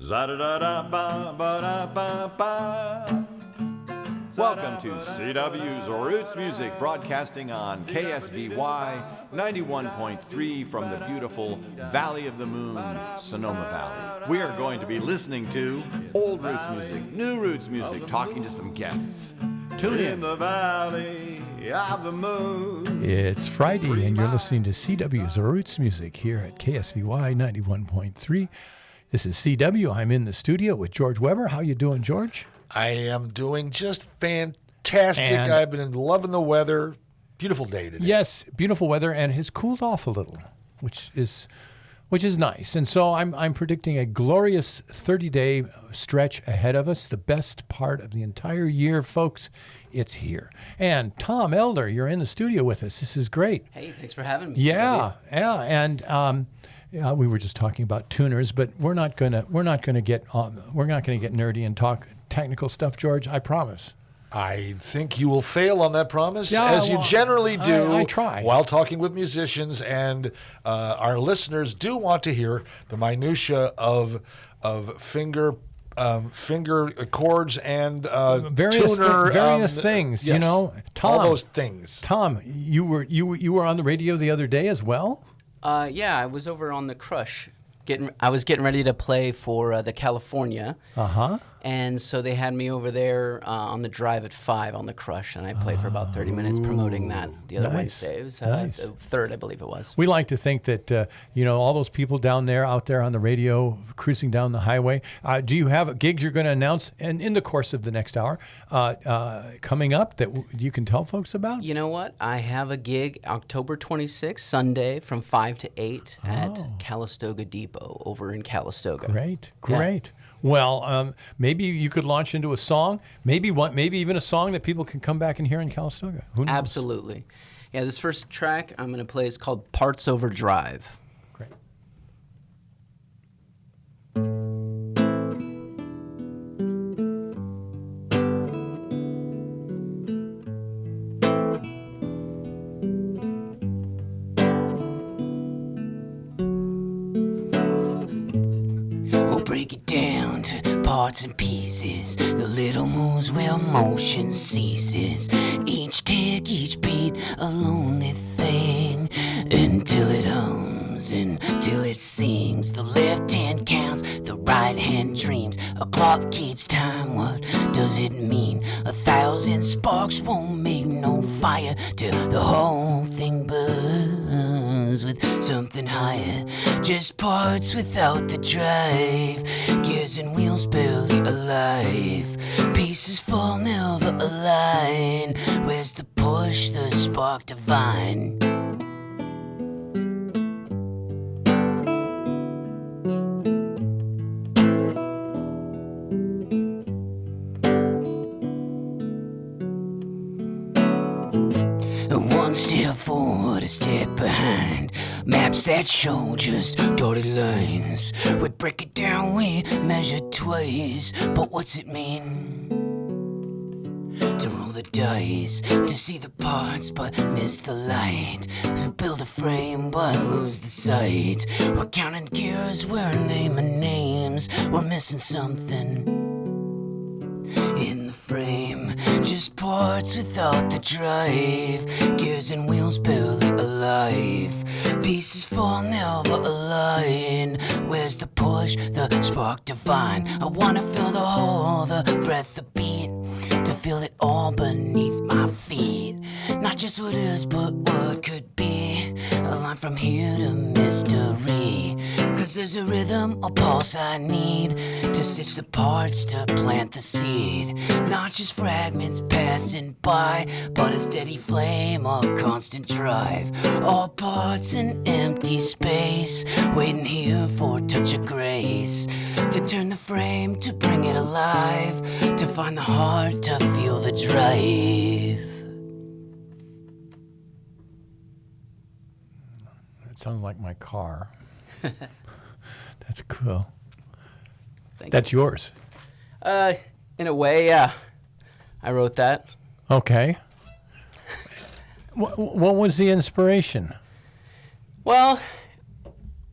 Za-da-da-da-ba-ba-da-ba-ba. Welcome to CW's Roots Music, broadcasting on KSVY 91.3 from the beautiful Valley of the Moon, Sonoma Valley. We are going to be listening to old roots music, new roots music, talking to some guests. Tune in. The Valley of the Moon. It's Friday, and you're listening to CW's Roots Music here at KSVY 91.3. This is CW. I'm in the studio with George Weber. How you doing, George? I am doing just fantastic. And I've been loving the weather. Beautiful day today. Yes, beautiful weather, and has cooled off a little, which is nice. And so I'm predicting a glorious 30-day stretch ahead of us, the best part of the entire year, folks. It's here. And Tom Elder, you're in the studio with us. This is great. Hey, thanks for having me. Yeah. And we were just talking about tuners, but we're not gonna get nerdy and talk technical stuff, George. I promise. I think you will fail on that promise, Yeah, as you generally do. I try. While talking with musicians, and our listeners do want to hear the minutia of finger chords and various things. Yes, you know, Tom, all those things. Tom, you were on the radio the other day as well. Yeah, I was over on the Crush. I was getting ready to play for the California. And so they had me over there on the drive at 5 on the Crush, and I played for about 30 minutes promoting that the other Wednesday. It was the 3rd, I believe it was. We like to think that, all those people out there on the radio cruising down the highway. Do you have gigs you're going to announce in the course of the next hour coming up that you can tell folks about? You know what? I have a gig October 26th, Sunday, from 5 to 8 at Calistoga Depot over in Calistoga. Great. Yeah. Well, maybe you could launch into a song, maybe even a song that people can come back and hear in Calistoga. Who knows? Absolutely. Yeah, this first track I'm going to play is called Parts Over Drive. Great. Break it down to parts and pieces, the little moves where motion ceases. Each tick, each beat, a lonely thing, until it hums, until it sings. The left hand counts, the right hand dreams. A clock keeps time, what does it mean? 1,000 sparks won't make no fire till the whole thing burns with something higher. Just parts without the drive, gears and wheels barely alive. Pieces fall, never align. Where's the push, the spark divine? One step forward, a step behind. Maps that show just dotted lines. We break it down, we measure twice. But what's it mean? To roll the dice, to see the parts but miss the light. To build a frame but lose the sight. We're counting gears, we're naming names. We're missing something in the frame. Just parts without the drive, gears and wheels barely alive. Pieces fall, never align. Where's the push, the spark divine? I wanna feel the whole, the breath, the beat, to feel it all beneath my feet. Not just what is, but what could be. A line from here to mystery. Cause there's a rhythm, a pulse I need to stitch the parts, to plant the seed. Not just fragments passing by, but a steady flame, a constant drive. All parts in empty space, waiting here for a touch of grace. To turn the frame, to bring it alive, to find the heart, to feel the drive. That sounds like my car. That's cool. That's yours. In a way, yeah. I wrote that. Okay. What was the inspiration? Well,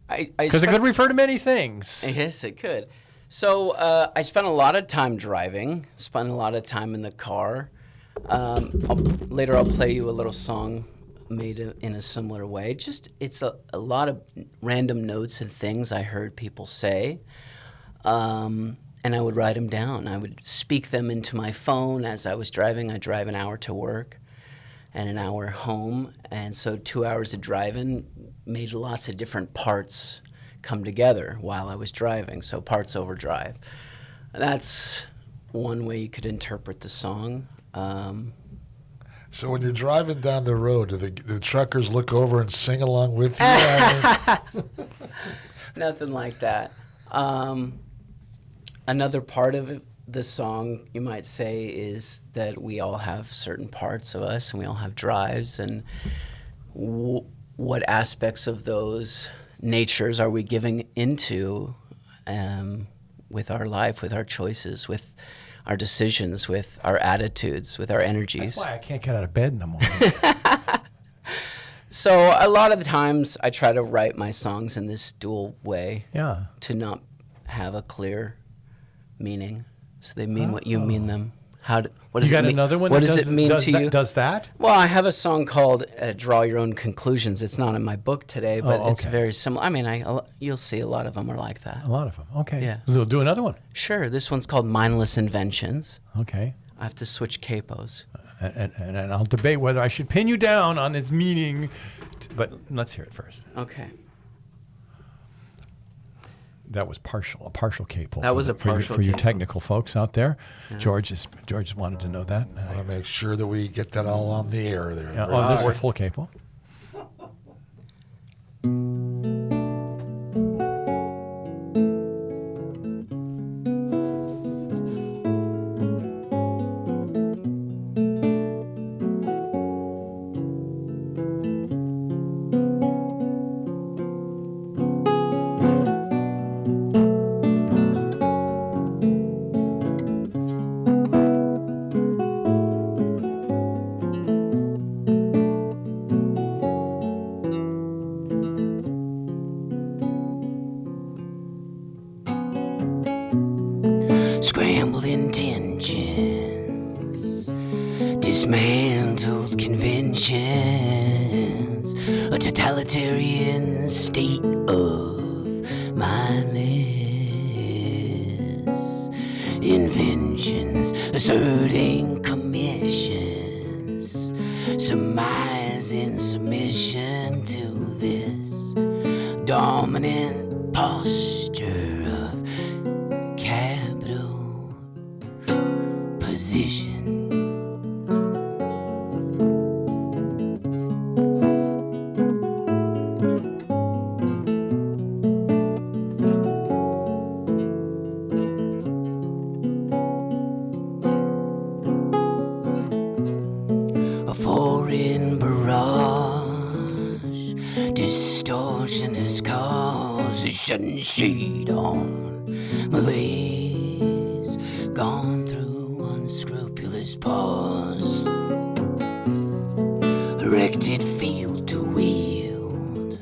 I because it could refer to many things. Yes, it could. So I spent a lot of time driving, spent a lot of time in the car. Later I'll play you a little song made in a similar way. Just it's a lot of random notes and things I heard people say, and I would write them down. I would speak them into my phone as I was driving. I drive an hour to work and an hour home, and so 2 hours of driving made lots of different parts come together while I was driving, so parts overdrive. That's one way you could interpret the song. So when you're driving down the road, do the truckers look over and sing along with you? I mean, Nothing like that. Another part of the song, you might say, is that we all have certain parts of us, and we all have drives, and what aspects of those natures are we giving into with our life, with our choices, with our decisions, with our attitudes, with our energies. That's why I can't get out of bed in the morning. So a lot of the times I try to write my songs in this dual way, Yeah. to not have a clear meaning. So they mean what you mean them. What does You it got mean? another one What that does it mean to you? does that? Well, I have a song called "Draw Your Own Conclusions." It's not in my book today, but it's okay. very similar. I mean, you'll see a lot of them are like that. A lot of them. Okay. Yeah. We'll do another one. Sure, this one's called "Mindless Inventions." Okay. I have to switch capos. And I'll debate whether I should pin you down on its meaning, but let's hear it first. Okay. That was a partial capo. That was a partial for you capo. technical folks out there. Yeah. George wanted to know that. I want to make sure that we get that all on the air there. Yeah, this is a full capo. Scrambled intentions, dismantled conventions, a totalitarian state of mindless inventions, asserting commissions, surmising submission to this dominant posture of capital position. A foreign barrage, distortionist cause is shedding shade on malaise, gone through unscrupulous pause, erected field to wield,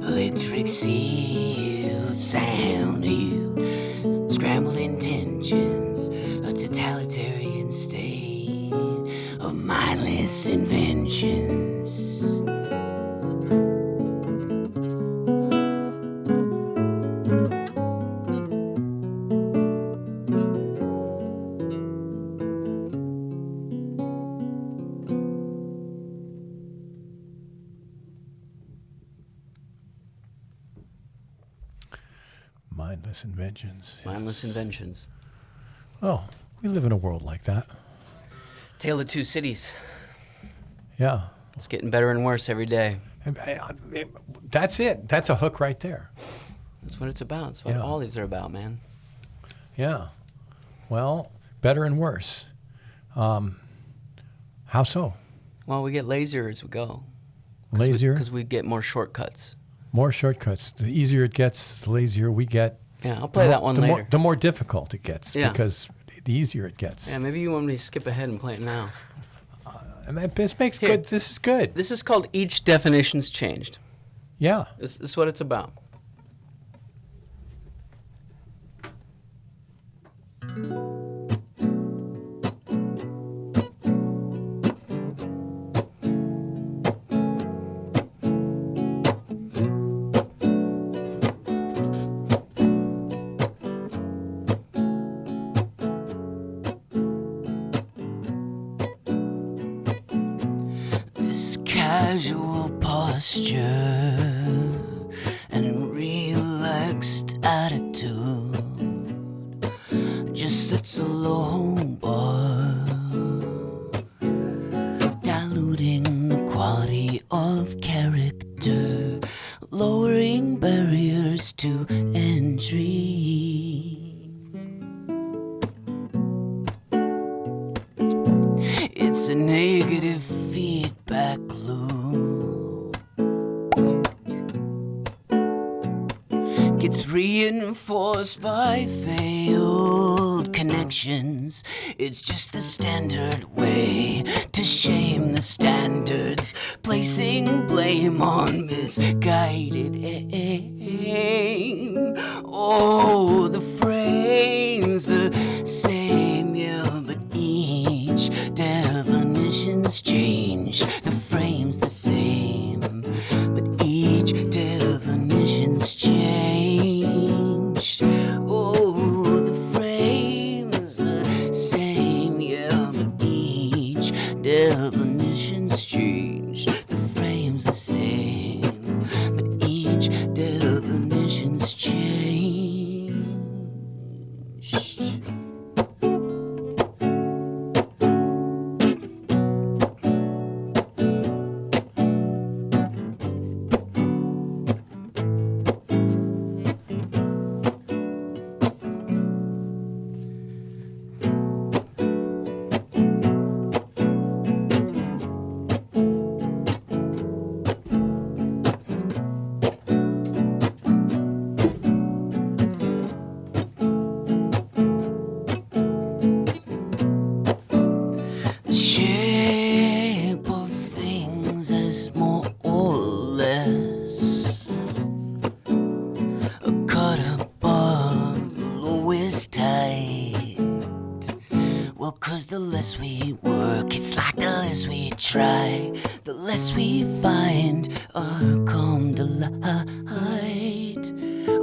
electric sealed, sound healed, scrambled intentions, a totalitarian state of mindless inventions. Mindless inventions. Mindless inventions. Oh, we live in a world like that. Tale of Two Cities. Yeah. It's getting better and worse every day. That's it. That's a hook right there. That's what it's about. That's what Yeah. all these are about, man. Yeah. Well, better and worse. How so? Well, we get lazier as we go. Lazier? Because we get more shortcuts. More shortcuts. The easier it gets, the lazier we get. Yeah, I'll play that one later. The more difficult it gets, Yeah. because the easier it gets. Yeah, maybe you want me to skip ahead and play it now. And this makes Here. good. This is good. This is called Each Definition's Changed. Yeah. This is what it's about. posture and relaxed attitude just sets a low bar, diluting the quality of character, lowering barriers to entry. It's a negative feedback loop. Gets reinforced by failed connections. It's just the standard way to shame the standards, placing blame on misguided aim. Oh, the frame's the same, yeah, but each definition's change. The frame's the same, but each definition's changed. Oh, the frame's the same, yeah, but each definition's changed. The frame's the same, but each definition's changed. Shape of things is more or less a cut above the lowest tide. Well, 'cause the less we work, it's like the less we try, the less we find come to light.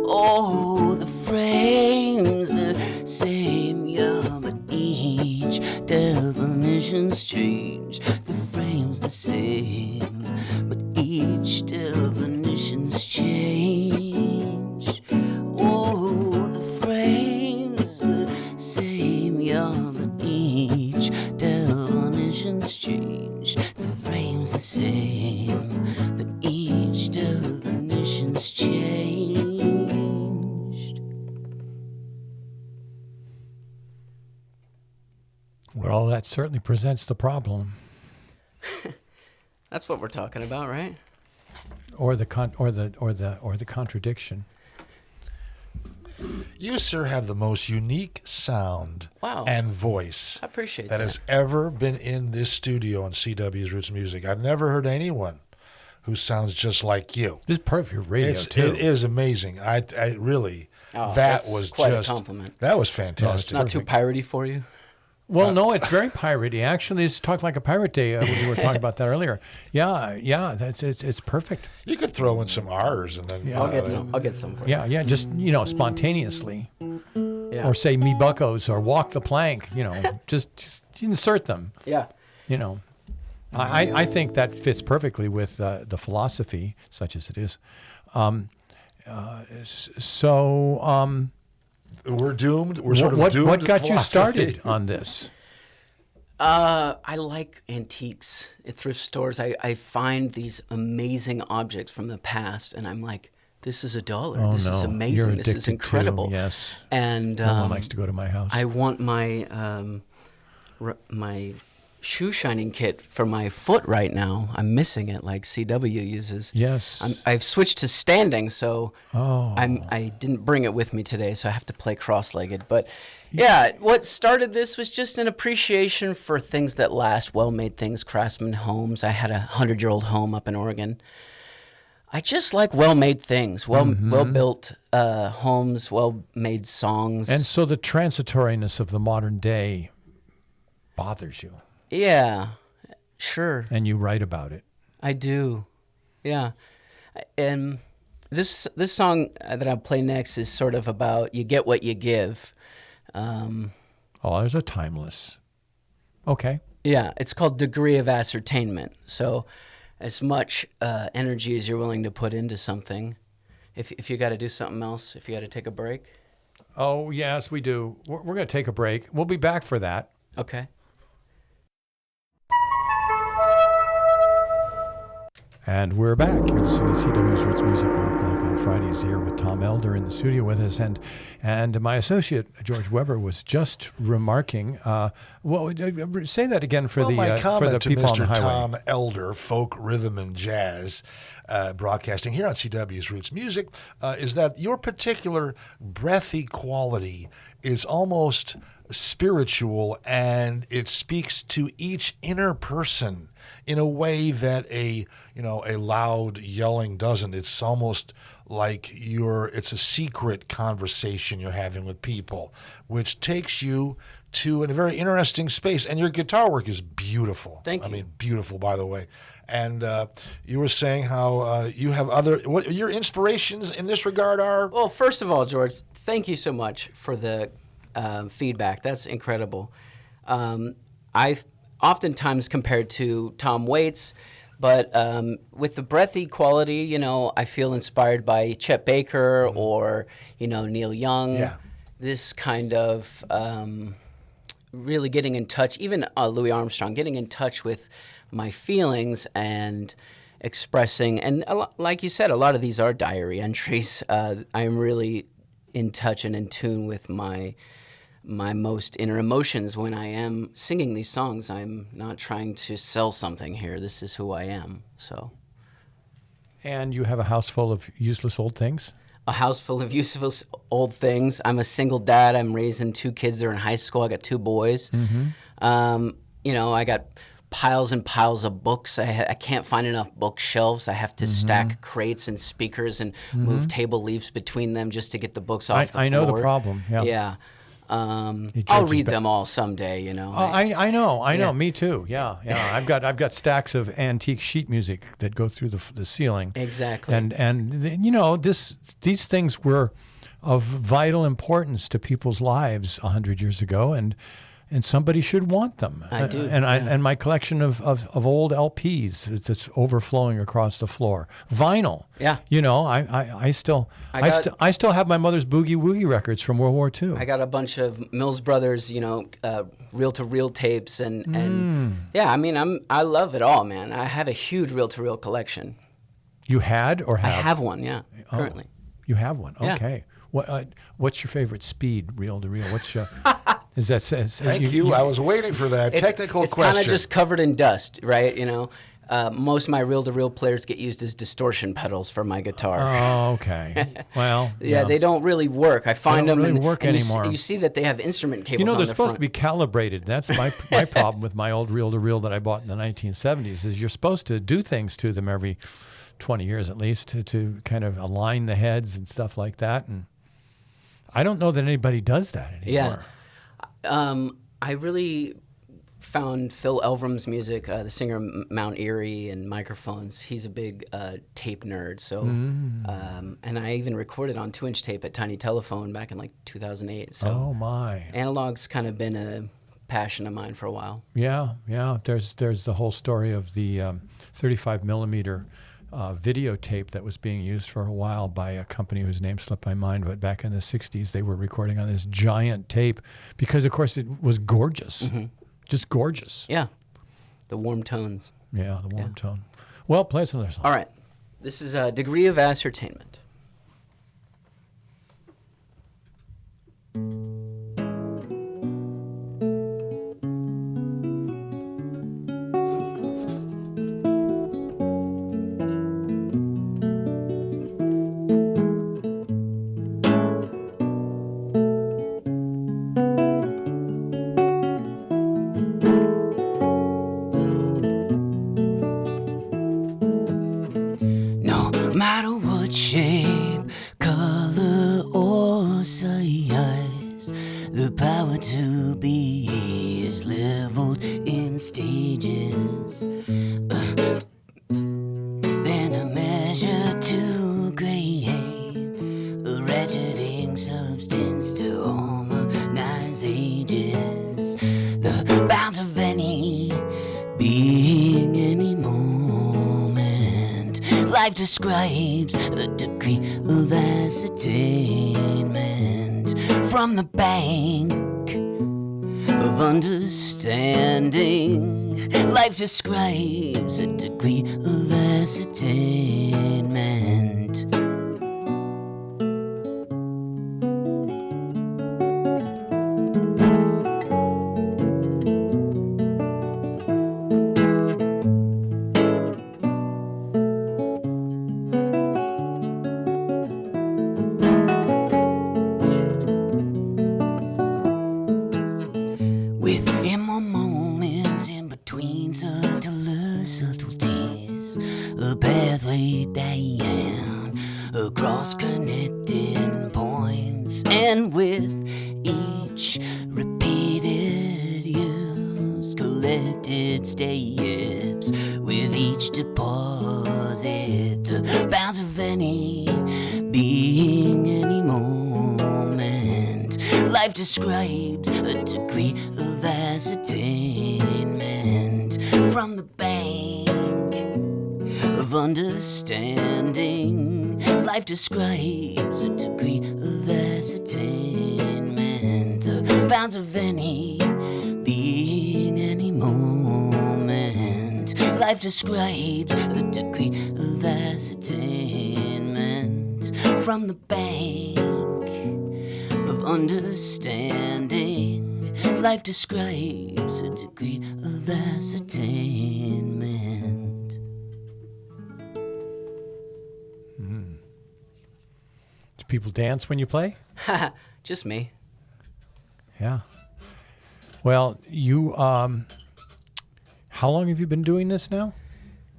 Oh, the frame's the same, yeah, but each definition's changed. The frame's the same, but each definition's changed. Oh, the frame's the same, yeah, but each definition's changed. The frame's the same, but each definition's changed. Well, that certainly presents the problem, That's what we're talking about, right? or the contradiction. You, sir, have the most unique sound Wow. and voice I appreciate that that. has ever been in this studio on CW's Roots Music. I've never heard anyone who sounds just like you. This is perfect radio, too. It is amazing. I really, Oh, that that's was quite just a compliment. That was fantastic. Not too piratey for you? Well, no, it's very piratey. Actually, it's Talk Like a Pirate Day. We were talking about that earlier. Yeah, it's perfect. You could throw in some R's and then I'll get some. I'll get some for Yeah, just, spontaneously. you. Yeah. Or say me buckos or walk the plank, just insert them, Yeah. I think that fits perfectly with the philosophy, such as it is. we're doomed. We're sort of what doomed. got to you philosophy. started on this? I like antiques at thrift stores. I find these amazing objects from the past, and I'm like, this is $1. Oh, This is no. amazing. You're This is addicted incredible. to, yes. And No one likes to go to my house. I want my my shoe shining kit for my foot right now. I'm missing it, like CW uses. Yes. I've switched to standing, so Oh. I didn't bring it with me today, so I have to play cross-legged. But yeah, what started this was just an appreciation for things that last, well-made things, craftsman homes. I had a 100-year-old home up in Oregon. I just like well-made things, well-built homes, well-made songs. And so the transitoriness of the modern day bothers you, yeah, sure. and you write about it. I do, yeah. And this song that I'll play next is sort of about you get what you give. Oh, there's a timeless. Okay. Yeah, it's called Degree of Ascertainment. So as much energy as you're willing to put into something. If you got to do something else, if you got to take a break. Oh, yes, we do. We're going to take a break. We'll be back for that. Okay. And we're back. You're listening to CW's Roots Music, 1 o'clock on Fridays, here with Tom Elder in the studio with us. And my associate, George Weber, was just remarking, say that again for my the comment to people on Mr. the highway. Tom Elder, folk, rhythm, and jazz, broadcasting here on CW's Roots Music, is that your particular breathy quality is almost spiritual, and it speaks to each inner person in a way that a loud yelling doesn't. It's almost like it's a secret conversation you're having with people, which takes you to a very interesting space. And your guitar work is beautiful. Thank you. I mean, beautiful, by the way. And you were saying how you have what your inspirations in this regard are? Well, first of all, George, thank you so much for the feedback. That's incredible. I've oftentimes compared to Tom Waits, but with the breathy quality, I feel inspired by Chet Baker or, Neil Young. Yeah. This kind of really getting in touch, even Louis Armstrong, getting in touch with my feelings and expressing. And like you said, a lot of these are diary entries. I'm really in touch and in tune with my most inner emotions when I am singing these songs. I'm not trying to sell something here. This is who I am. So. And you have a house full of useless old things? A house full of useless old things. I'm a single dad. I'm raising 2 kids. They're in high school. I got 2 boys. I got piles and piles of books. I can't find enough bookshelves. I have to stack crates and speakers and move table leaves between them just to get the books off the floor. I know the problem. Yeah. Yeah. I'll read them all someday, I know. Yeah. Me too. Yeah. I've got stacks of antique sheet music that go through the ceiling. Exactly. And these things were of vital importance to people's lives 100 years ago, and somebody should want them. I do. And my collection of old LPs that's overflowing across the floor. Vinyl. Yeah. I still have my mother's boogie woogie records from World War II. I got a bunch of Mills Brothers, reel-to-reel tapes and I love it all, man. I have a huge reel-to-reel collection. You had or have? I have one, yeah, currently. You have one. Yeah. Okay. What's your favorite speed reel to reel? What's is that Thank you. I was waiting for that technical it's question. It's kind of just covered in dust, right? Most of my reel-to-reel players get used as distortion pedals for my guitar. Oh, okay. Well, yeah, they don't really work. I find them really work anymore. You see that they have instrument cables. They're supposed to be calibrated. That's my problem with my old reel-to-reel that I bought in the 1970s. Is you're supposed to do things to them every 20 years at least to kind of align the heads and stuff like that. And I don't know that anybody does that anymore. Yeah. I really found Phil Elvrum's music, the singer Mount Erie and Microphones. He's a big tape nerd. So, and I even recorded on 2-inch tape at Tiny Telephone back in 2008. So oh my! Analog's kind of been a passion of mine for a while. Yeah. There's the whole story of the 35 millimeter videotape that was being used for a while by a company whose name slipped my mind, but back in the 60s they were recording on this giant tape because, of course, it was gorgeous. Just gorgeous. Yeah. The warm tones. Yeah, the warm tone. Well, play us another song. All right. This is a Degree of Ascertainment. Shape, color, or size, the power to be is leveled in stages. Then a measure to create a ratcheting substance to harmonize ages. The bounds of any being, any moment. describes a degree of ascertainment from the bank of understanding. Life describes a degree of ascertainment. Describes a degree of ascertainment from the bank of understanding. Life describes a degree of ascertainment, the bounds of any being, any moment. Life describes a degree of ascertainment from the bank of understanding. Life describes a degree of ascertainment. Do people dance when you play? Just me. Yeah. Well, you, how long have you been doing this now?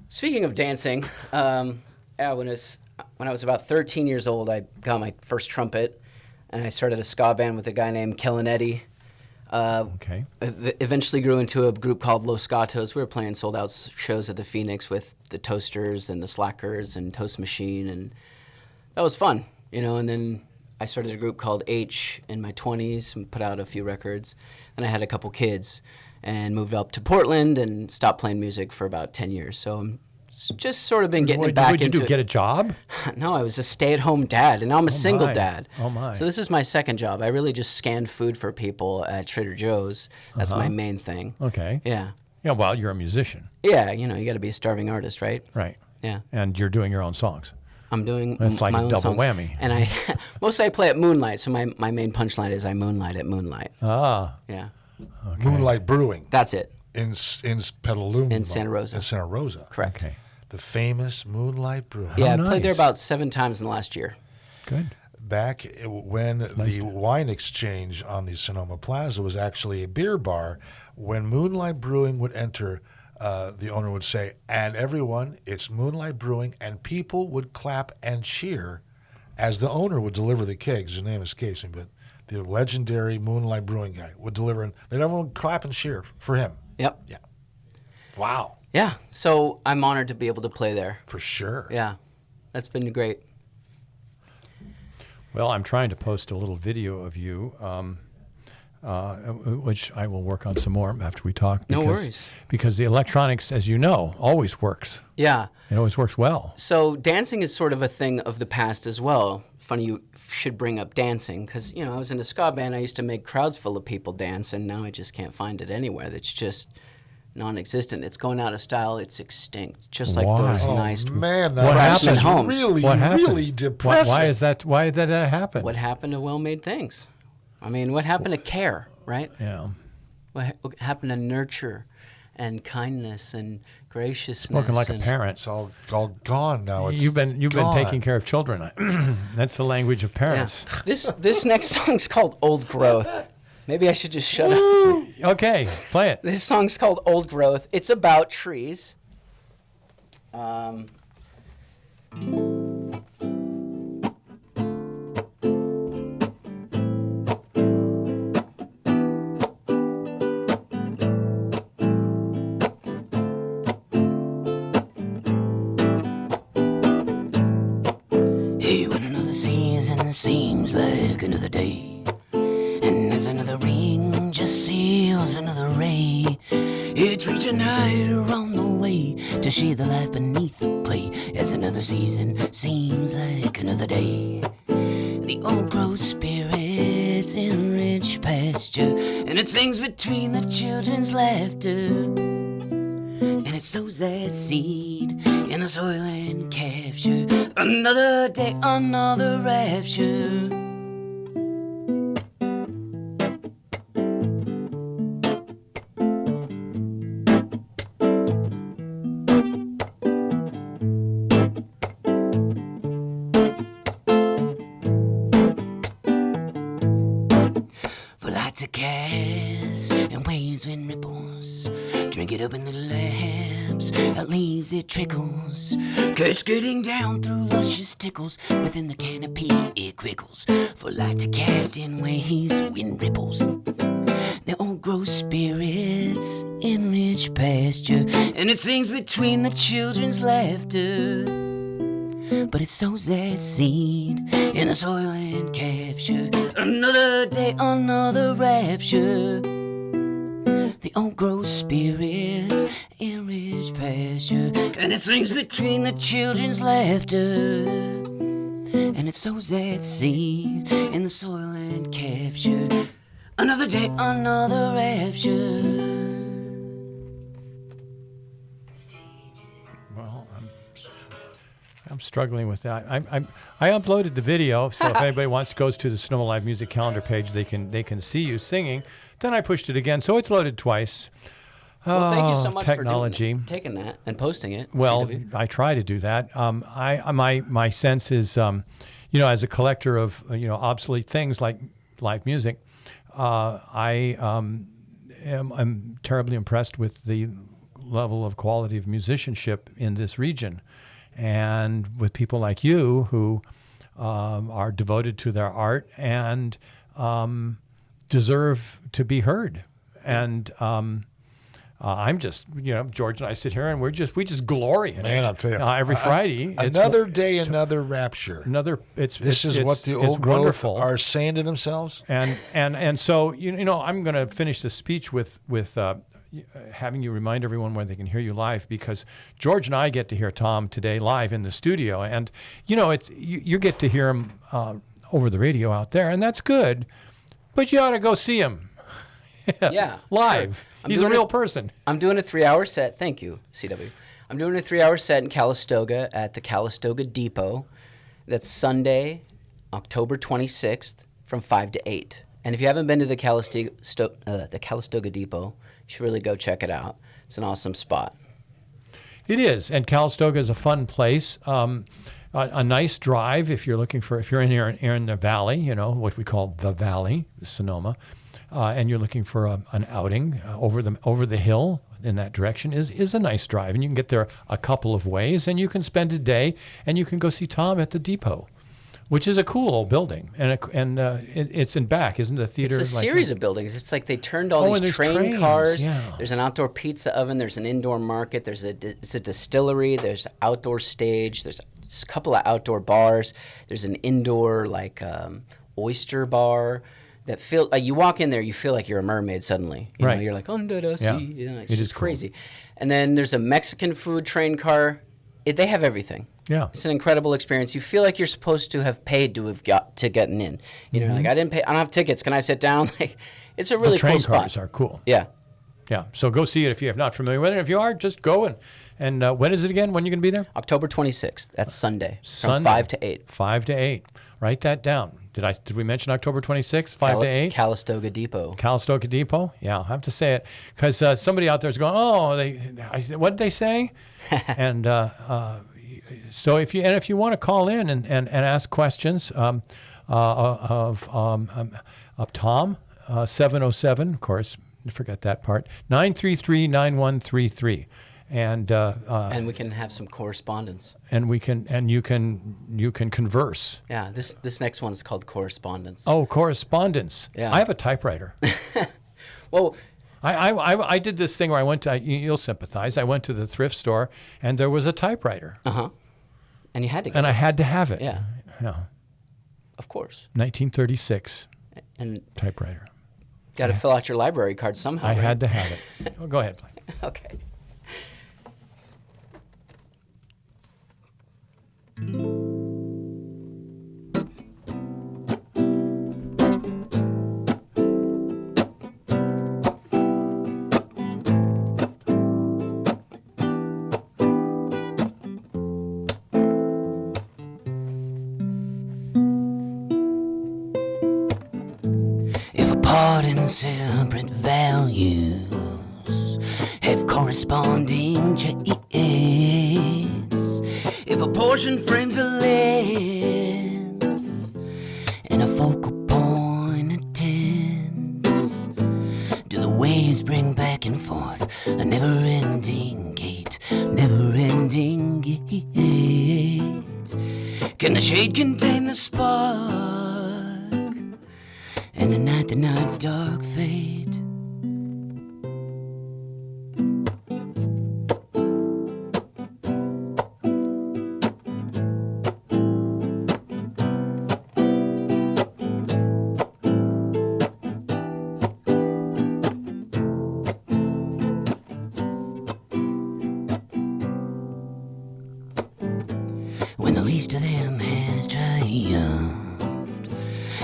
Speaking of dancing, when I was about 13 years old, I got my first trumpet. And I started a ska band with a guy named Kellen, Eddy. Okay. Eventually grew into a group called Los Gatos. We were playing sold-out shows at the Phoenix with the Toasters and the Slackers and Toast Machine, and that was fun, you know. And then I started a group called Aitch in my 20s and put out a few records. And I had a couple kids and moved up to Portland and stopped playing music for about 10 years. So I'm just sort of been getting it back into. What did you do? Get a job? No, I was a stay-at-home dad, and now I'm a single dad. Oh my! So this is my second job. I really just scan food for people at Trader Joe's. That's my main thing. Okay. Yeah. Yeah. Well, you're a musician. Yeah. You know, you got to be a starving artist, right? Right. Yeah. And you're doing your own songs. I'm doing That's like my a own double songs. whammy. And I mostly I play at Moonlight. So my main punchline is I moonlight at Moonlight. Ah. Yeah. Okay. Moonlight Brewing That's it. in Petaluma. In Santa Rosa. In Santa Rosa. Correct. Okay. The famous Moonlight Brewing. Yeah, I nice. played there about 7 times in the last year. Good. Back when the wine exchange on the Sonoma Plaza was actually a beer bar, when Moonlight Brewing would enter, the owner would say, "And everyone, it's Moonlight Brewing," and people would clap and cheer as the owner would deliver the kegs. His name escapes me, but the legendary Moonlight Brewing guy would deliver, and everyone would clap and cheer for him. Yep. Yeah. Wow. Yeah. So I'm honored to be able to play there. For sure. Yeah. That's been great. Well, I'm trying to post a little video of you, which I will work on some more after we talk. No worries. Because the electronics, as you know, always works. Yeah. It always works well. So dancing is sort of a thing of the past as well. Funny you should bring up dancing because, you know, I was in a ska band. I used to make crowds full of people dance, and now I just can't find it anywhere. That's just non-existent. It's going out of style. It's extinct. Just like Why? those Oh, nice Man, What that's happened? Homes. really, What happened? really depressing. Why is that? Why did that happen? What happened to well-made things? I mean, what happened to care, right? Yeah. What happened to nurture and kindness and graciousness? Spoken like a and- parent. It's all gone now. It's You've been gone. taking care of children. That's the language of Yeah. parents. This next song's called Old Growth. Maybe I should just shut up. Okay, play it. This song's called Old Growth. It's about trees. Hey, when another season seems like another day, and as another ring just seals another ray, it's reaching higher on the way to shade the life beneath the clay as another another season seems like another day. The old growth spirits in rich pasture, and it sings between the children's laughter. And it sows that seed in the soil and capture another day, another rapture. To cast and waves and ripples, drink it up in the laps, out leaves it trickles, cascading down through luscious tickles, within the canopy it crickles, for light to cast in waves, wind ripples. The old growth spirits in rich pasture, and it sings between the children's laughter. But it sows that seed in the soil and capture another day, another rapture. The old growth spirits in rich pasture, and it sings between the children's laughter. And it sows that seed in the soil and capture another day, another rapture. I'm struggling with that. I uploaded the video, so if anybody goes to the Sonoma Live Music Calendar page, they can see you singing. Then I pushed it again, so it's loaded twice. Well, thank you so much technology. for taking that and posting it. Well, CW. I try to do that. My sense is, as a collector of obsolete things like live music, I'm terribly impressed with the level of quality of musicianship in this region. And with people like you who are devoted to their art and deserve to be heard. And I'm just, George and I sit here and we just glory in it. Man, I'll tell you. Every Friday. Another day, another rapture. This is what the old growth are saying to themselves. And so, I'm going to finish the speech with having you remind everyone when they can hear you live, because George and I get to hear Tom today live in the studio, and you get to hear him over the radio out there, and that's good, but you ought to go see him. Yeah, live. Sure. He's a real person. I'm doing a 3-hour set. Thank you, CW. I'm doing a 3-hour set in Calistoga at the Calistoga Depot. That's Sunday, October 26th from 5 to 8. And if you haven't been to the Calistoga Depot, you should really go check it out. It's an awesome spot. It is, and Calistoga is a fun place. A nice drive if you're in here in the valley, what we call the valley, Sonoma, and you're looking for an outing over the hill in that direction is a nice drive, and you can get there a couple of ways, and you can spend a day, and you can go see Tom at the depot, which is a cool old building, and it's in back, isn't the theater? It's a series of buildings. It's like they turned all these train cars. Yeah. There's an outdoor pizza oven. There's an indoor market. It's a distillery. There's an outdoor stage. There's a couple of outdoor bars. There's an indoor oyster bar that you walk in there, you feel like you're a mermaid suddenly. You're like under the sea. Yeah. It's just crazy. And then there's a Mexican food train car. They have everything. Yeah, it's an incredible experience. You feel like you're supposed to have paid to have got to getting in. Like I didn't pay. I don't have tickets. Can I sit down? It's a really cool spot. Train cars are cool. Yeah. So go see it if you're not familiar with it. If you are, just go and when is it again? When are you going to be there? October 26th. That's Sunday. From 5 to 8. 5 to 8. Write that down. Did we mention October 26th? 5 to 8. Calistoga Depot. Calistoga Depot. Yeah, I'll have to say it because somebody out there is going, what did they say? And. So if you want to call in and ask questions of Tom, 707, of course, forget that part, 933-9133. And we can have some correspondence. And you can converse. Yeah, this next one is called correspondence. Oh, correspondence. Yeah. I have a typewriter. Well, I did this thing where I went to, you'll sympathize, I went to the thrift store and there was a typewriter. Uh-huh. And you had to get it. And I had to have it. Yeah. Of course. 1936. And typewriter. Got to fill out your library card somehow. I had to have it. Well, go ahead, play. Okay. Apart in separate values have corresponding traits. If a portion frames a lens and a focal point attends, do the waves bring back and forth a never-ending gate, never-ending gate? Can the shade contain the spark? And the night's dark fate. When the least of them has triumphed,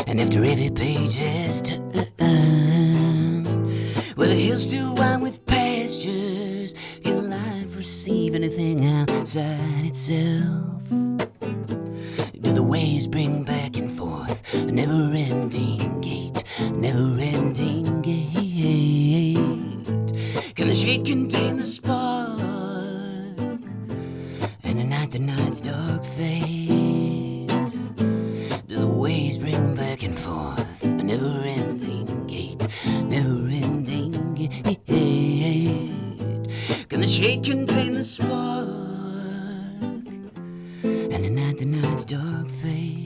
and after every page has turned, where the hills still wind with pastures, can life receive anything outside itself? Do the waves bring back and forth a never-ending gate, never-ending gate? Can the shade contain the spark? And the night's dark fate. Do the waves bring back and forth a never-ending gate, never-ending gate? Can the shade contain the spark? And the night's dark fate.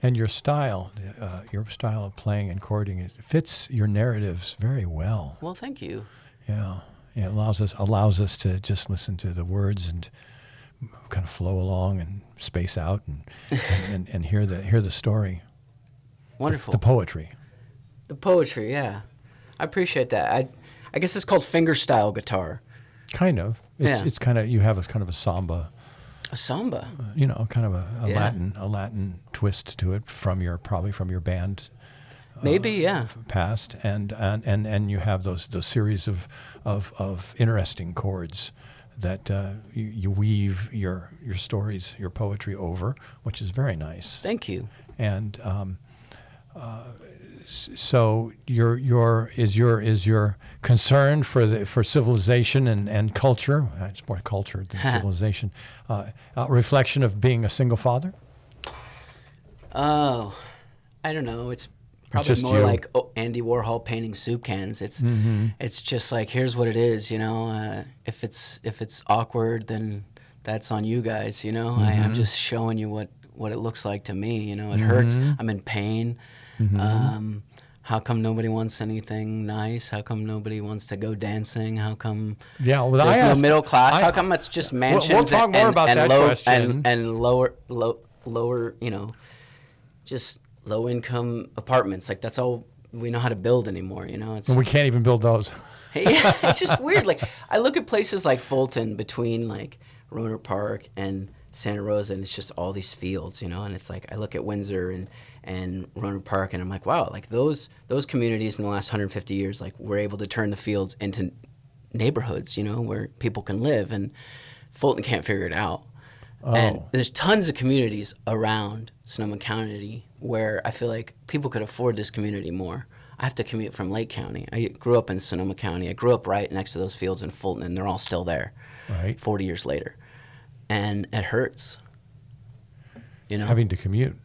And your style of playing and chording, it fits your narratives very well. Well, thank you. Yeah, it allows us to just listen to the words and kind of flow along and space out and hear the story. Wonderful. The poetry. The poetry, yeah. I appreciate that. I guess it's called fingerstyle guitar. Kind of. It's kind of, you have a kind of a samba. A samba. Kind of a Yeah. Latin twist to it probably from your band. Maybe, yeah. Past, and you have those series of interesting chords that you weave your stories, your poetry over, which is very nice. Thank you. And so is your concern for civilization and culture? It's more culture than civilization. A reflection of being a single father? Oh, I don't know. It's probably just more you. like Andy Warhol painting soup cans. It's just like, here's what it is. If it's awkward, then that's on you guys. I'm just showing you what it looks like to me. It hurts. I'm in pain. How come nobody wants anything nice? How come nobody wants to go dancing? How come there's no middle class? How come it's just mansions? We'll talk more about that question. And lower, just low income apartments. Like, that's all we know how to build anymore. It's, And we can't even build those. yeah, it's just weird. Like, I look at places like Fulton between like Rohnert Park and Santa Rosa, and it's just all these fields, and it's like I look at Windsor and Rohnert Park, and I'm like, wow, like those communities in the last 150 years, like, we're able to turn the fields into neighborhoods, where people can live, and Fulton can't figure it out. Oh. And there's tons of communities around Sonoma County where I feel like people could afford this community more. I have to commute from Lake County. I grew up in Sonoma County. I grew up right next to those fields in Fulton, and they're all still there, Right. 40 years later. And it hurts, Having to commute.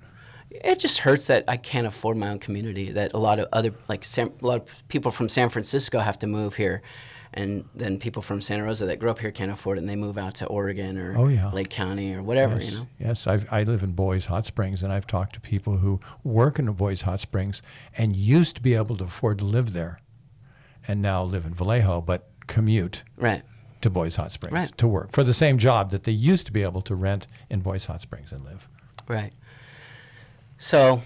It just hurts that I can't afford my own community, that a lot of other, like a lot of people from San Francisco have to move here, and then people from Santa Rosa that grew up here can't afford it, and they move out to Oregon or Lake County or whatever, Yes, yes. I live in Boise Hot Springs, and I've talked to people who work in Boise Hot Springs and used to be able to afford to live there, and now live in Vallejo, but commute to Boise Hot Springs to work for the same job that they used to be able to rent in Boise Hot Springs and live. Right. So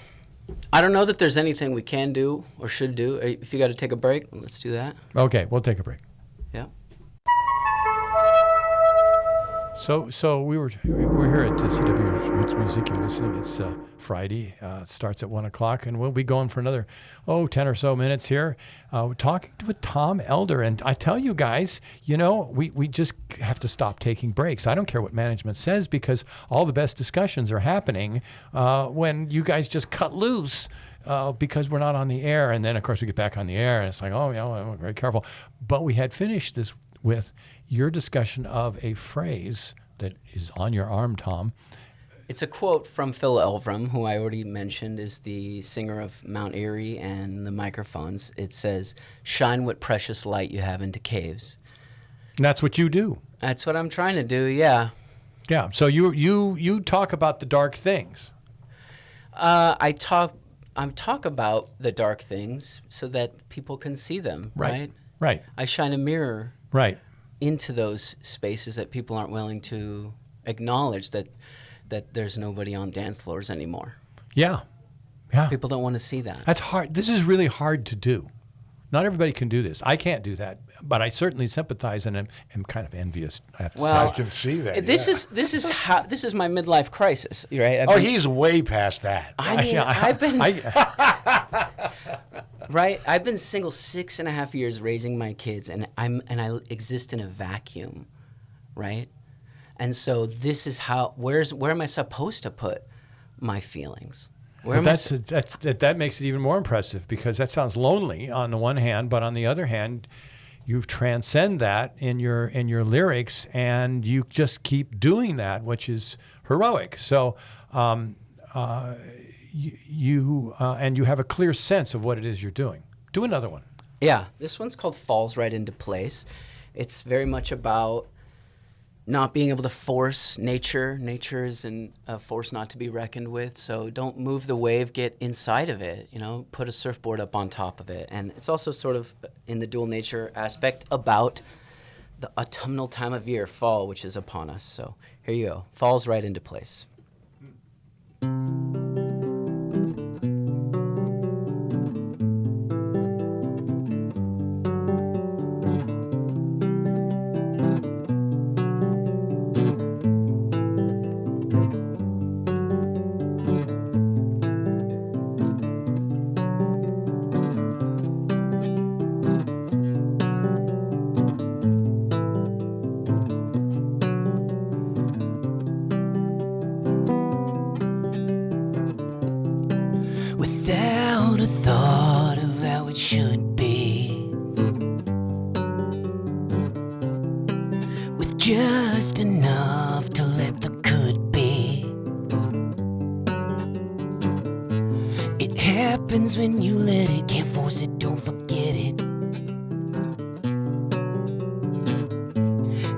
I don't know that there's anything we can do or should do. If you got to take a break, let's do that. Okay, we'll take a break. Yeah. So we're here at CW Roots Music. You're listening. It's Friday. It starts at 1 o'clock, and we'll be going for another 10 or so minutes here. We're talking with Tom Elder, and I tell you guys, we just have to stop taking breaks. I don't care what management says, because all the best discussions are happening when you guys just cut loose. Because we're not on the air, and then of course we get back on the air, and it's like, we're very careful. But we had finished this with your discussion of a phrase that is on your arm, Tom. It's a quote from Phil Elverum, who I already mentioned is the singer of Mount Erie and the Microphones. It says, "Shine what precious light you have into caves." And that's what you do. That's what I'm trying to do, yeah. Yeah. So you talk about the dark things. I talk about the dark things so that people can see them, right? Right. I shine a mirror Right. into those spaces that people aren't willing to acknowledge, that there's nobody on dance floors anymore. Yeah. Yeah. People don't want to see that. That's hard. This is really hard to do. Not everybody can do this. I can't do that, but I certainly sympathize and am kind of envious. I have to Well, say. I can see that. This is my midlife crisis, right? He's way past that. I've been right. I've been single 6.5 years, raising my kids, and I exist in a vacuum, right? And so this is where am I supposed to put my feelings? That makes it even more impressive, because that sounds lonely on the one hand, but on the other hand, you transcend that in your lyrics, and you just keep doing that, which is heroic. So you have a clear sense of what it is you're doing. Do another one. Yeah, this one's called "Falls Right Into Place." It's very much about not being able to force nature. Nature is a force not to be reckoned with. So don't move the wave, get inside of it, put a surfboard up on top of it. And it's also sort of in the dual nature aspect about the autumnal time of year, fall, which is upon us. So here you go. Falls right into place. Without a thought of how it should be, with just enough to let the could be. It happens when you let it, can't force it, don't forget it.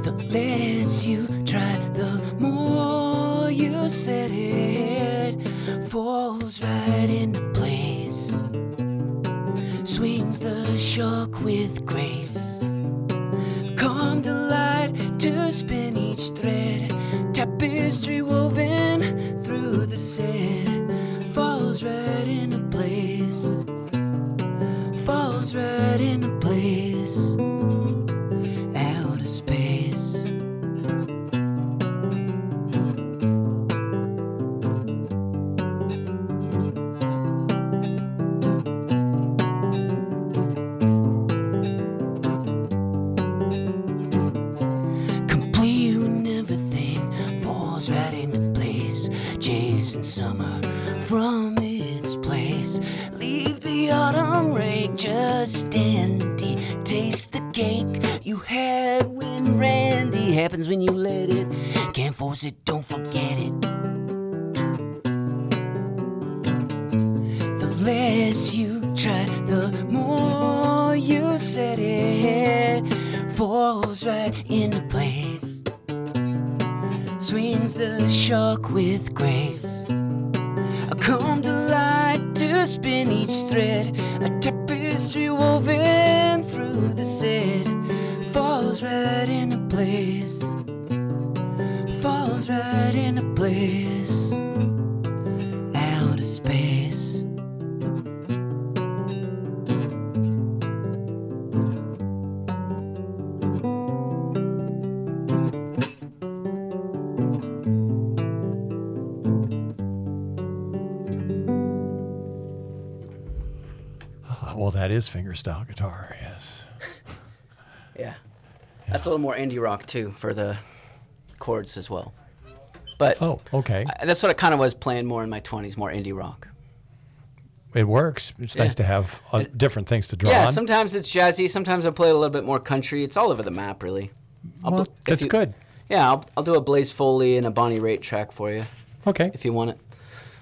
The less you try, the more you set it. Falls right into place, swings the shock with grace. Come to light to spin each thread, tapestry woven through the set. Falls right into place, falls right into place, out of space. Summer from its place. Leave the autumn rake just empty. Taste the cake you had when Randy. Happens when you let it. Can't force it, don't forget it. The less you try, the more you set it. Falls right into place, swings the shock with grace. I come to light to spin each thread, a tapestry woven through the set. Falls right into place, falls right into place, out of space. Oh, that is fingerstyle guitar. Yes. Yeah. That's a little more indie rock too for the chords as well. But Oh, okay. that's what I kind of was playing more in my 20s, more indie rock. It works. It's nice to have different things to draw Yeah, on. sometimes it's jazzy. Sometimes I play a little bit more country. It's all over the map, really. Well, that's good. Yeah, I'll do a Blaze Foley and a Bonnie Raitt track for you Okay. if you want it.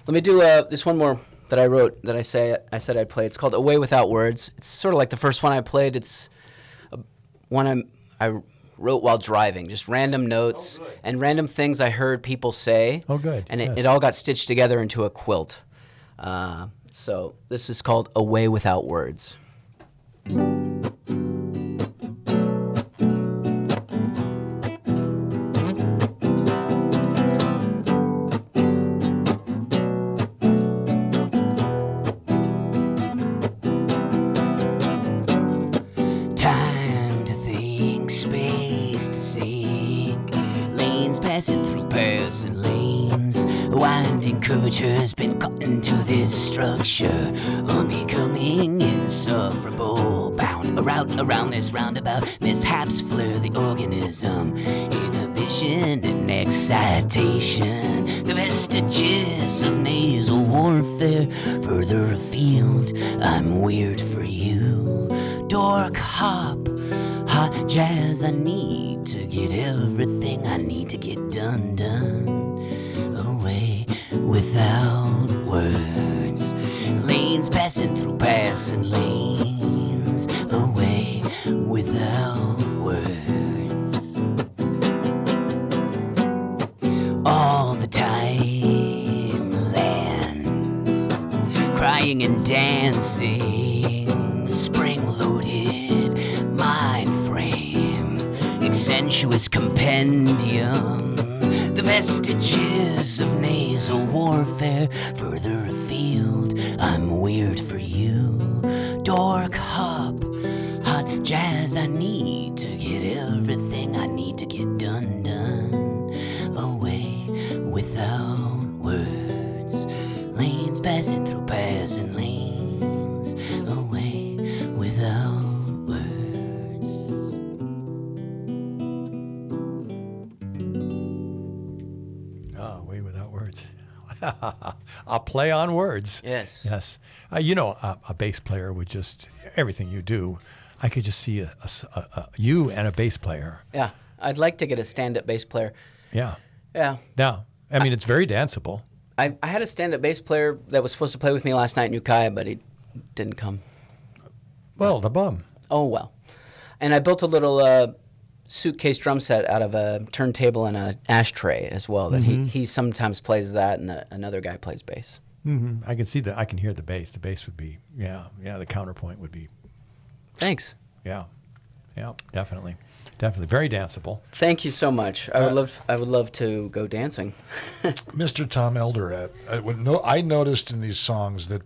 Let me do this one more that I wrote that I said I'd play. It's called Away Without Words. It's sort of like the first one I played. It's one I wrote while driving, just random notes and random things I heard people say. Oh, good. And Yes. it all got stitched together into a quilt. So this is called Away Without Words. Time to think, space to sink, lanes passing through paths and lanes, winding curvatures been cut into this structure, unbecoming, insufferable, bound around this roundabout, mishaps flare the organism, inhibition and excitation, the vestiges of nasal warfare, further afield, I'm weird for you, dork hop, hot jazz, I need to get everything I need to get done, away without words, lanes passing through passing lanes, away without words, all the time land, crying and dancing, spring-loaded mind frame, sensuous compendium, the vestiges of nasal warfare, further afield, I'm weird for you, dork hop, hot jazz, I need to get everything I need to get done, away without words, lanes passing through passing lanes, away without words. Way without words. A play on words. Yes. Yes. A bass player would just, everything you do, I could just see you and a bass player. Yeah, I'd like to get a stand-up bass player. Yeah. Yeah. Yeah. I mean, it's very danceable. I had a stand-up bass player that was supposed to play with me last night in Ukiah, but he didn't come. Well, the bum. Oh, well. And I built a little suitcase drum set out of a turntable and an ashtray as well. That he sometimes plays that, and another guy plays bass. Mm-hmm. I can see that. I can hear the bass. The bass would be, the counterpoint would be, Thanks. yeah, definitely. Very danceable. Thank you so much. I would love to go dancing. Mr. Tom Elder, I noticed in these songs that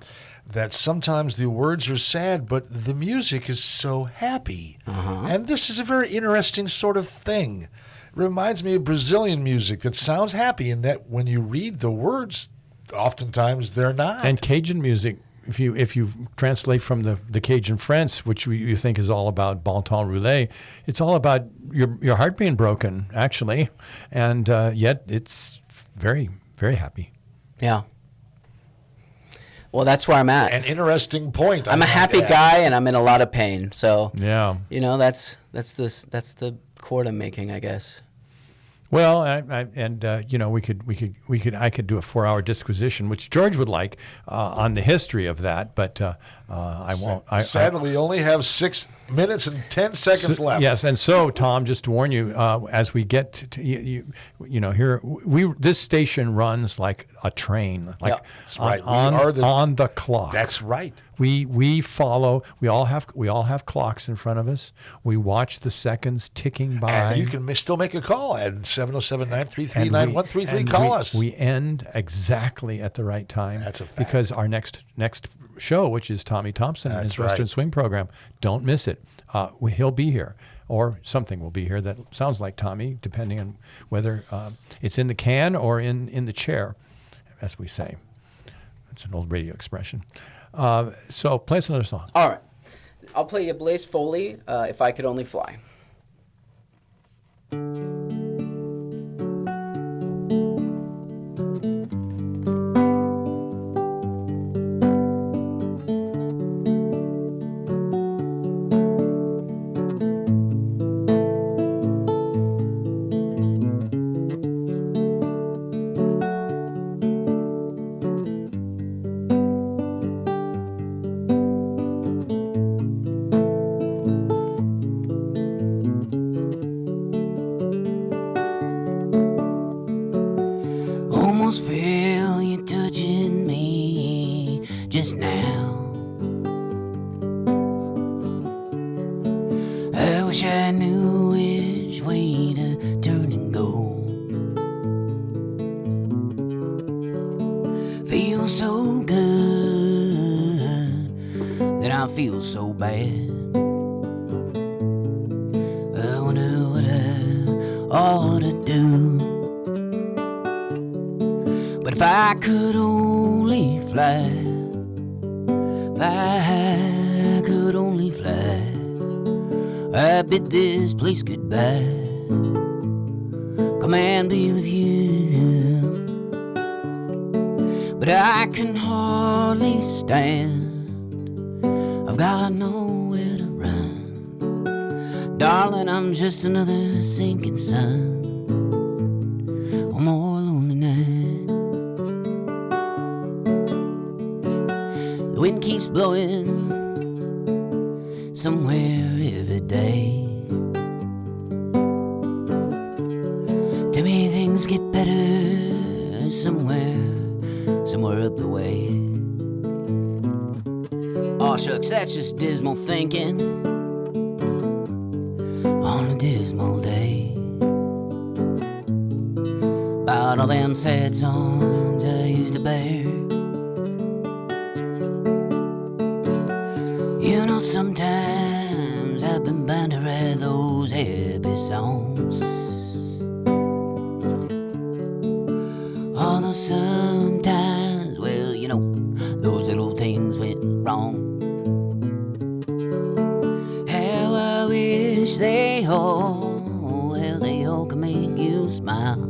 sometimes the words are sad, but the music is so happy. And this is a very interesting sort of thing. It reminds me of Brazilian music that sounds happy, and that when you read the words, oftentimes they're not. And Cajun music, if you translate from the Cajun French, which you think is all about bon temps roulé, it's all about your heart being broken, actually, and yet it's very, very happy. Yeah. Well, that's where I'm at. An interesting point. I'm a happy guy, and I'm in a lot of pain. So Yeah. that's the chord I'm making, I guess. Well, I could do a 4-hour disquisition, which George would like, on the history of that, but I won't. Sadly, we only have 6 minutes and 10 seconds left. Yes, and so Tom, just to warn you, as we get to here, this station runs like a train, like That's right. on the clock. That's right. We follow. We all have clocks in front of us. We watch the seconds ticking by. And you can still make a call at 707-933-9133. Call us. We end exactly at the right time. That's a fact. Because our next show, which is Tommy Thompson and his Western Swing program, don't miss it. He'll be here, or something will be here that sounds like Tommy, depending on whether it's in the can or in the chair, as we say. That's an old radio expression. So play us another song. All right. I'll play you Blaze Foley, If I Could Only Fly. Almost feel you touching me just now. I wish I knew which way to turn and go. Feels so good, then I feel so bad. I wonder what I ought to do. But if I could only fly, if I could only fly, I bid this place goodbye. Come and be with you. But I can hardly stand, I've got nowhere to run. Darling, I'm just another sinking sun on more lonely night. The wind keeps blowing somewhere every day. To me things get better somewhere up the way. Aw shucks, that's just dismal thinking on a dismal day. About all them sad songs I used to bear. You know, sometimes I've been bound to write those happy songs. Although sometimes, well, you know, those little things went wrong. How I wish they all could make you smile.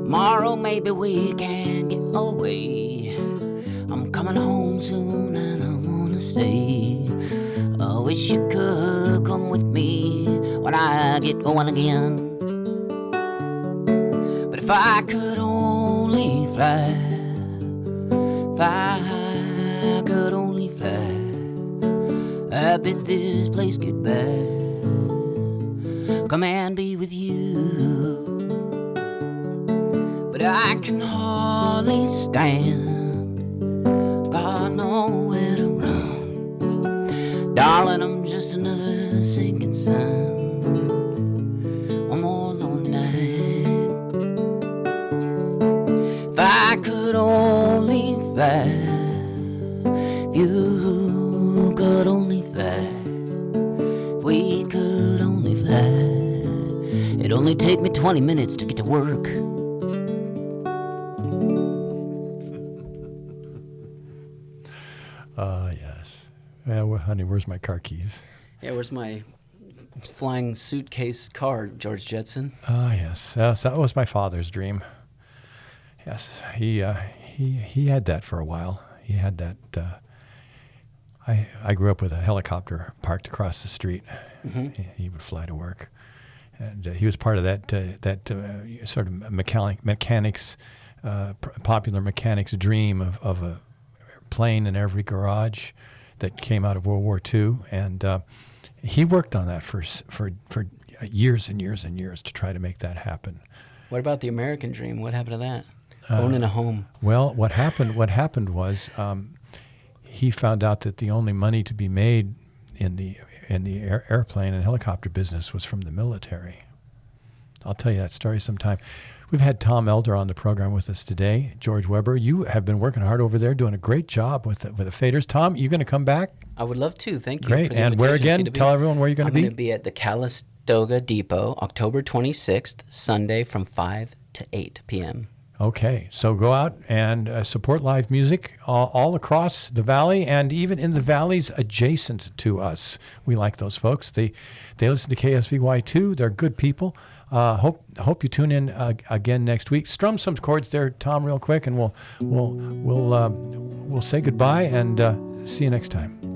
Tomorrow maybe we can get away. I'm coming home soon and I wanna stay. I wish you could come with me when I get going again. But if I could only fly, if I could only fly, I bid this place goodbye. Come and be with you. But I can hardly stand, I've got nowhere to run. Darling, I'm just another sinking sun, one more lonely night. If I could only fly, if you could only fly, if we could only fly, it'd only take me 20 minutes to get to work. Yes. Well, honey, where's my car keys? Yeah, where's my flying suitcase car, George Jetson? Yes. Yes, that was my father's dream. Yes, he had that for a while. He had that. I grew up with a helicopter parked across the street. Mm-hmm. He would fly to work, and he was part of that sort of mechanics, popular mechanics dream of a plane in every garage that came out of World War II, and he worked on that for years and years and years to try to make that happen. What about the American dream? What happened to that? Owning a home. Well, what happened was he found out that the only money to be made in the airplane and helicopter business was from the military. I'll tell you that story sometime. We've had Tom Elder on the program with us today. George Weber, you have been working hard over there, doing a great job with the faders. Tom, you going to come back? I would love to. Thank you. Great. For the and where again? to Tell everyone where you're going to be. I'm going to be at the Calistoga Depot, October 26th, Sunday from 5 to 8 p.m. Okay, so go out and support live music all across the valley and even in the valleys adjacent to us. We like those folks. They listen to KSVY too. They're good people. Hope you tune in again next week. Strum some chords there, Tom, real quick, and we'll say goodbye and see you next time.